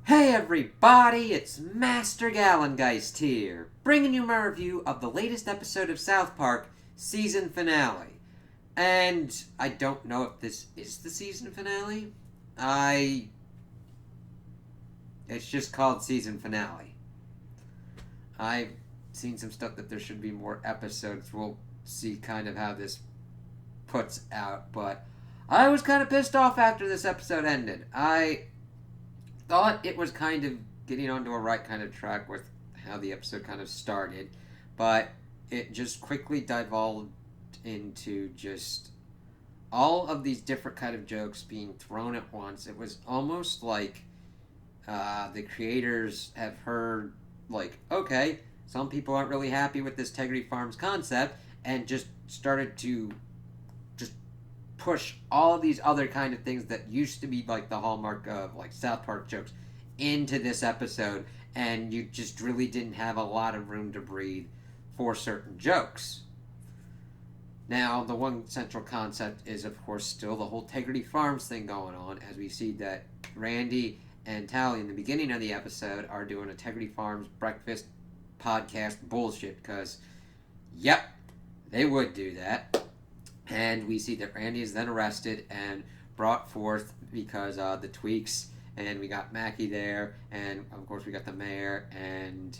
Hey everybody, it's Master Gallengeist here, bringing you my review of the latest episode of South Park, season finale. And I don't know if this is the season finale. I. It's just called season finale. I've seen some stuff that there should be more episodes. We'll see kind of how this puts out, but I was kind of pissed off after this episode ended. I thought it was kind of getting onto a right kind of track with how the episode kind of started, but it just quickly divulged into just all of these different kind of jokes being thrown at once. It was almost like the creators have heard, like, okay, some people aren't really happy with this Tegrity Farms concept, and just started to just push all of these other kind of things that used to be like the hallmark of like South Park jokes into this episode, and you just really didn't have a lot of room to breathe for certain jokes. Now, the one central concept is, of course, still the whole Tegrity Farms thing going on, as we see that Randy and Tally in the beginning of the episode are doing a Tegrity Farms breakfast podcast bullshit, because, yep, they would do that. And we see that Randy is then arrested and brought forth because the tweaks, and we got Mackie there, and of course we got the mayor, and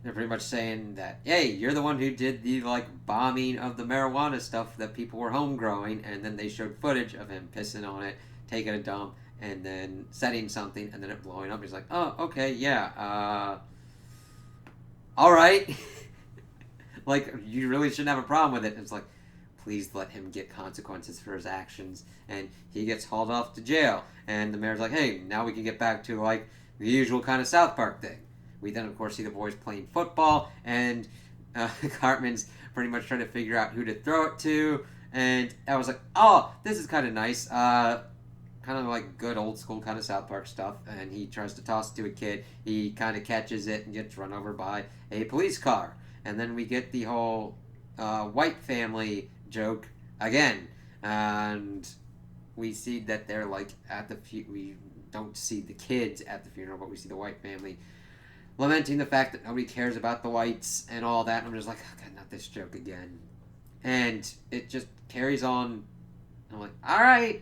they're pretty much saying that, hey, you're the one who did the like bombing of the marijuana stuff that people were home growing, and then they showed footage of him pissing on it, taking a dump, and then setting something, and then it blowing up. He's like, oh, okay, yeah, all right. Like, you really shouldn't have a problem with it. And it's like, please let him get consequences for his actions. And he gets hauled off to jail. And the mayor's like, hey, now we can get back to, like, the usual kind of South Park thing. We then, of course, see the boys playing football. And Cartman's pretty much trying to figure out who to throw it to. And I was like, oh, this is kind of nice. Kind of like good old school kind of South Park stuff. And he tries to toss it to a kid. He kind of catches it and gets run over by a police car. And then we get the whole white family joke again, and we see that they're like at the we don't see the kids at the funeral, but we see the white family lamenting the fact that nobody cares about the whites and all that. And I'm just like, oh God, not this joke again. And it just carries on. I'm like, all right,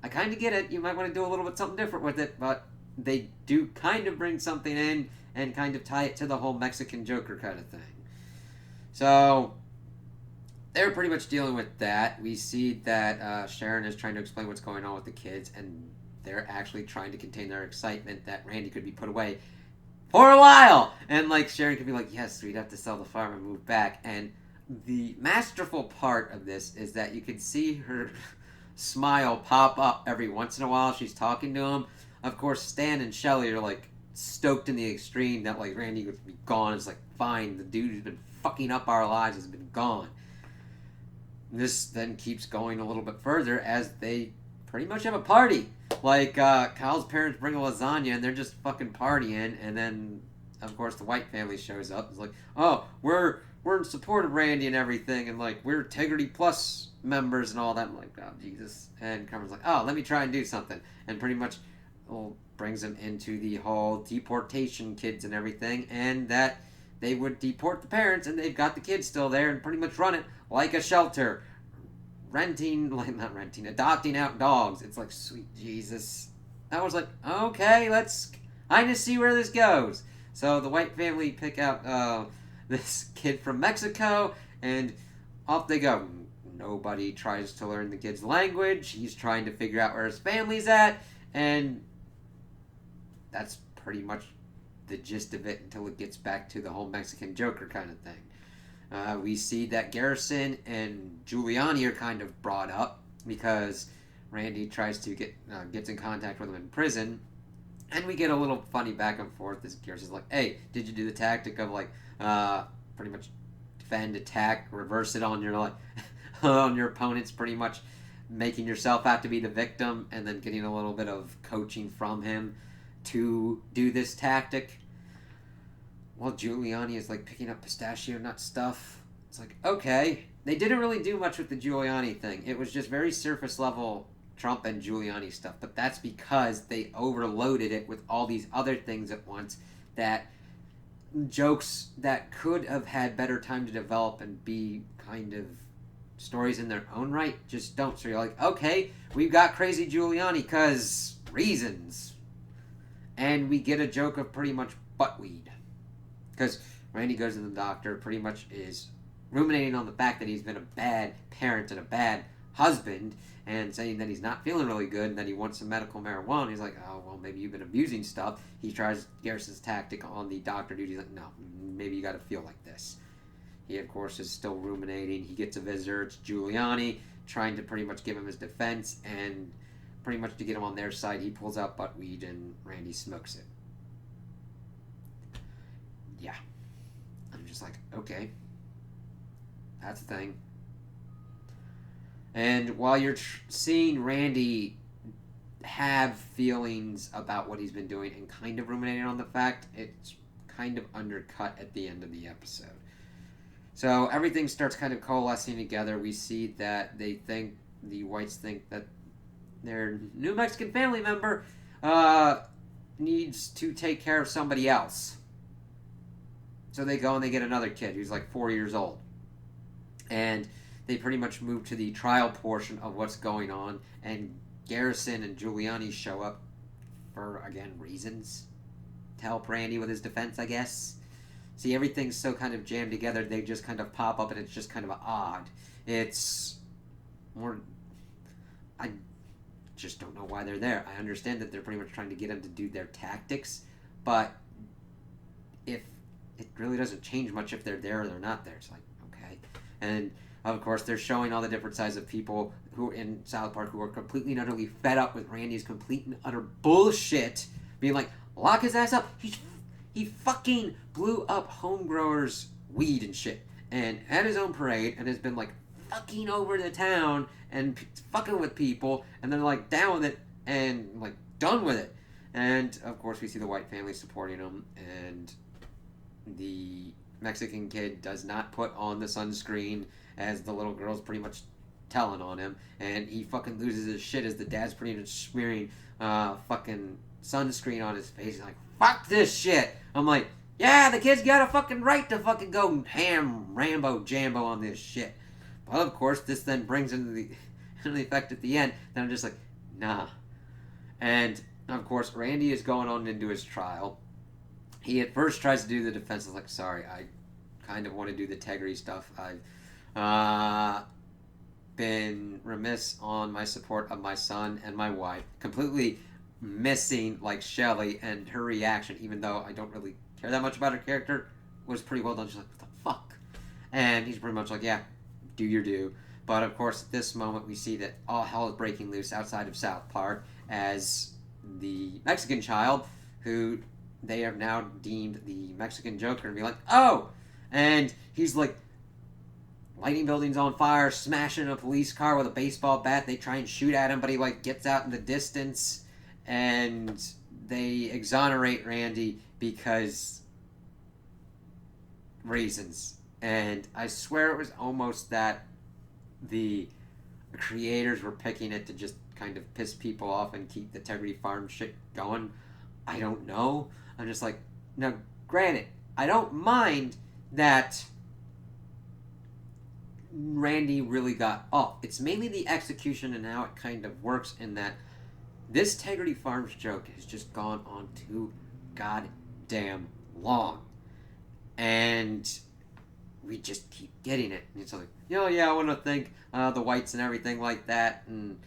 I kind of get it. You might want to do a little bit something different with it, but they do kind of bring something in and kind of tie it to the whole Mexican Joker kind of thing. So they're pretty much dealing with that. We see that Sharon is trying to explain what's going on with the kids, and they're actually trying to contain their excitement that Randy could be put away for a while. And like Sharon could be like, yes, we'd have to sell the farm and move back. And the masterful part of this is that you can see her smile pop up every once in a while. She's talking to him. Of course, Stan and Shelly are like stoked in the extreme that like Randy would be gone. It's like, fine, the dude who's been fucking up our lives has been gone. This then keeps going a little bit further as they pretty much have a party. Like, Kyle's parents bring a lasagna and they're just fucking partying, and then, of course, the white family shows up. It's like, oh, we're in support of Randy and everything, and like, we're Tegrity Plus members and all that. I'm like, oh, Jesus. And Cameron's like, oh, let me try and do something. And pretty much brings them into the whole deportation kids and everything, and that they would deport the parents, and they've got the kids still there and pretty much run it like a shelter. Adopting out dogs. It's like, sweet Jesus. I was like, okay, let's kind of see where this goes. So the white family pick out this kid from Mexico, and off they go. Nobody tries to learn the kid's language. He's trying to figure out where his family's at, and that's pretty much the gist of it until it gets back to the whole Mexican Joker kind of thing. We see that Garrison and Giuliani are kind of brought up because Randy tries to gets in contact with him in prison, and we get a little funny back and forth as Garrison's like, hey, did you do the tactic of like pretty much defend, attack, reverse it on your like on your opponents, pretty much making yourself out to be the victim, and then getting a little bit of coaching from him to do this tactic. Well, Giuliani is like picking up pistachio nut stuff. It's like, okay. They didn't really do much with the Giuliani thing. It was just very surface level Trump and Giuliani stuff, but that's because they overloaded it with all these other things at once that jokes that could have had better time to develop and be kind of stories in their own right just don't. So you're like, okay, we've got crazy Giuliani because reasons. And we get a joke of pretty much buttweed. Because Randy goes to the doctor, pretty much is ruminating on the fact that he's been a bad parent and a bad husband, and saying that he's not feeling really good and that he wants some medical marijuana. He's like, oh, well, maybe you've been abusing stuff. He tries Garrison's tactic on the doctor duty. He's like, no, maybe you got to feel like this. He, of course, is still ruminating. He gets a visitor. It's Giuliani trying to pretty much give him his defense, and pretty much to get him on their side, he pulls out buttweed and Randy smokes it. Yeah. I'm just like, okay. That's the thing. And while you're seeing Randy have feelings about what he's been doing and kind of ruminating on the fact, it's kind of undercut at the end of the episode. So everything starts kind of coalescing together. We see that the whites think that their new Mexican family member needs to take care of somebody else. So they go and they get another kid who's like 4 years old. And they pretty much move to the trial portion of what's going on, and Garrison and Giuliani show up for, again, reasons to help Randy with his defense, I guess. See, everything's so kind of jammed together, they just kind of pop up, and it's just kind of odd. It's more... I just don't know why they're there. I understand that they're pretty much trying to get him to do their tactics, but if it really doesn't change much if they're there or they're not there. It's like, okay. And of course, they're showing all the different sides of people who in South Park who are completely and utterly fed up with Randy's complete and utter bullshit, being like, lock his ass up. He fucking blew up homegrowers' weed and shit, and had his own parade, and has been like fucking over the town and fucking with people, and then like down with it and like done with it. And of course, we see the white family supporting him, and the Mexican kid does not put on the sunscreen as the little girl's pretty much telling on him, and he fucking loses his shit as the dad's pretty much smearing fucking sunscreen on his face. He's like, fuck this shit. I'm like, yeah, the kid's got a fucking right to fucking go ham Rambo Jambo on this shit. But of course, this then brings into the effect at the end. Then I'm just like, nah. And of course, Randy is going on into his trial. He at first tries to do the defense. I was like, sorry, I kind of want to do the integrity stuff. I've been remiss on my support of my son and my wife. Completely missing, like, Shelly and her reaction, even though I don't really care that much about her character, was pretty well done. She's like, what the fuck? And he's pretty much like, yeah, do your due. But of course, at this moment, we see that all hell is breaking loose outside of South Park as the Mexican child, who they have now deemed the Mexican Joker, and be like, oh! And he's like, lighting buildings on fire, smashing a police car with a baseball bat. They try and shoot at him, but he like gets out in the distance, and they exonerate Randy because reasons. And I swear it was almost that the creators were picking it to just kind of piss people off and keep the Integrity Farm shit going. I don't know. I'm just like, now, granted, I don't mind that Randy really got off. It's mainly the execution and how it kind of works, in that this Integrity Farms joke has just gone on too goddamn long. And we just keep getting it. And it's like, yeah, I want to thank the whites and everything like that and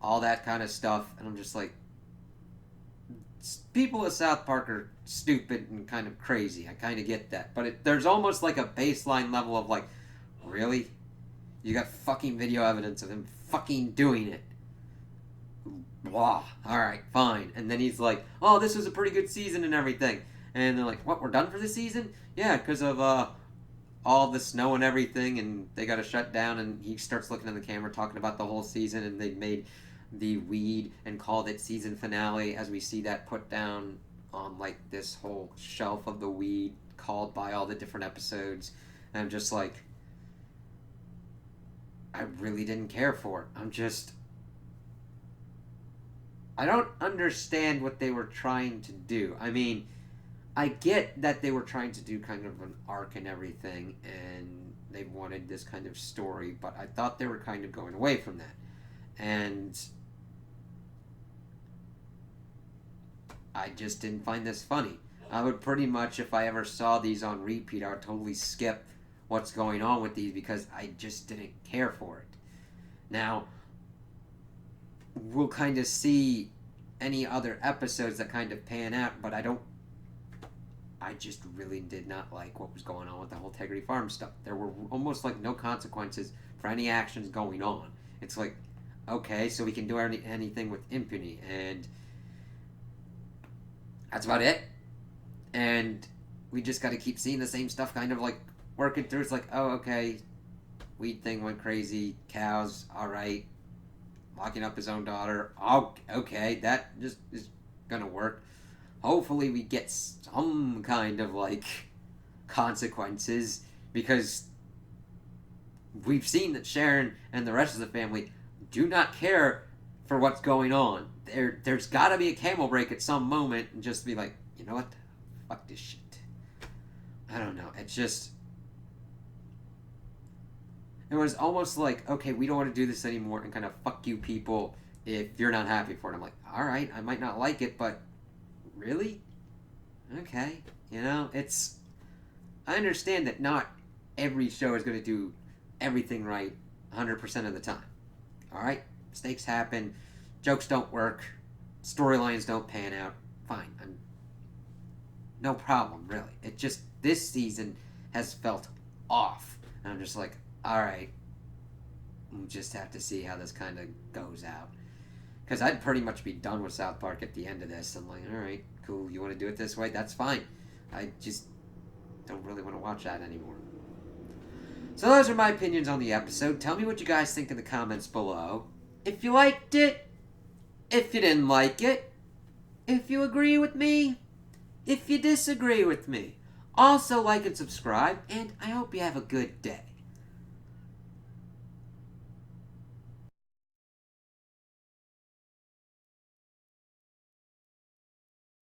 all that kind of stuff. And I'm just like, people at South Park are stupid and kind of crazy. I kind of get that. But there's almost like a baseline level of like, really? You got fucking video evidence of him fucking doing it. Blah. Alright, fine. And then he's like, oh, this was a pretty good season and everything. And they're like, what, we're done for the season? Yeah, because of all the snow and everything, and they got to shut down, and he starts looking at the camera talking about the whole season, and they made the weed and called it season finale, as we see that put down on like this whole shelf of the weed called by all the different episodes. And I'm just like, I really didn't care for it. I'm just, I don't understand what they were trying to do. I mean, I get that they were trying to do kind of an arc and everything, and they wanted this kind of story, but I thought they were kind of going away from that. And I just didn't find this funny. I would pretty much, if I ever saw these on repeat, I would totally skip what's going on with these because I just didn't care for it. Now, we'll kind of see any other episodes that kind of pan out, but I just really did not like what was going on with the whole Integrity Farm stuff. There were almost like no consequences for any actions going on. It's like, okay, so we can do anything with impunity, and that's about it. And we just got to keep seeing the same stuff kind of like working through. It's like, oh, okay, weed thing went crazy, cows, all right, locking up his own daughter, oh, okay, that just is gonna work. Hopefully we get some kind of like consequences, because we've seen that Sharon and the rest of the family do not care for what's going on. There's got to be a camel break at some moment and just be like, you know what, fuck this shit. I don't know. It's just, it was almost like, okay, we don't want to do this anymore, and kind of fuck you people if you're not happy for it. I'm like, all right, I might not like it, but really? Okay. You know, it's, I understand that not every show is going to do everything right 100% of the time. All right? Mistakes happen. Jokes don't work. Storylines don't pan out. Fine. No problem, really. It just, this season has felt off. And I'm just like, all right, we'll just have to see how this kind of goes out. Because I'd pretty much be done with South Park at the end of this. I'm like, all right, cool. You want to do it this way? That's fine. I just don't really want to watch that anymore. So those are my opinions on the episode. Tell me what you guys think in the comments below. If you liked it, if you didn't like it, if you agree with me, if you disagree with me. Also like and subscribe, and I hope you have a good day.